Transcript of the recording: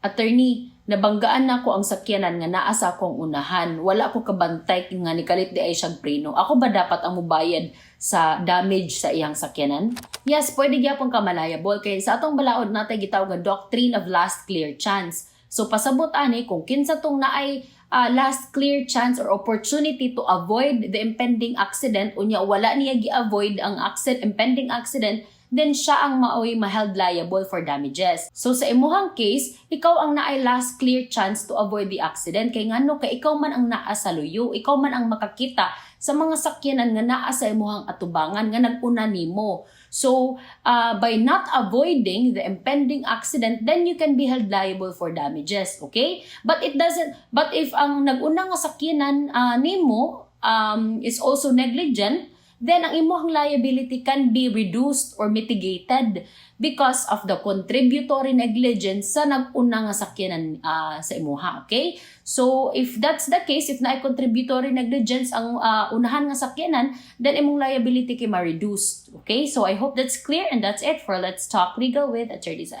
Attorney, nabanggaan na ko ang sakyanan nga naa sa akong unahan. Wala ko kabantay nga nikalit di ay siyang preno. Ako ba dapat ang mubayad sa damage sa iyang sakyanan? Yes, pwede gyapon ka malayable kay sa atong balaod natay gitawag nga doctrine of last clear chance. So pasabot ani kung kinsa tong naay last clear chance or opportunity to avoid the impending accident unya wala niya gi-avoid ang impending accident, then siya ang maoy ma-held liable for damages. So sa imuhang case, ikaw ang naay last clear chance to avoid the accident kay ngano kay ikaw man ang naa sa luyo, ikaw man ang makakita sa mga sakyanan nga naa sa imuhang atubangan nga nag-una nimo. So by not avoiding the impending accident, then you can be held liable for damages, okay? But if ang nag-una nga sakyanan nimo is also negligent, then ang imuhang liability can be reduced or mitigated because of the contributory negligence sa nag-una nga sakyanan sa imuha, okay? So, if that's the case, if naay contributory negligence ang unahan nga sakyanan, then imong liability kay ma-reduce, okay? So, I hope that's clear and that's it for Let's Talk Legal with Attorney Zai.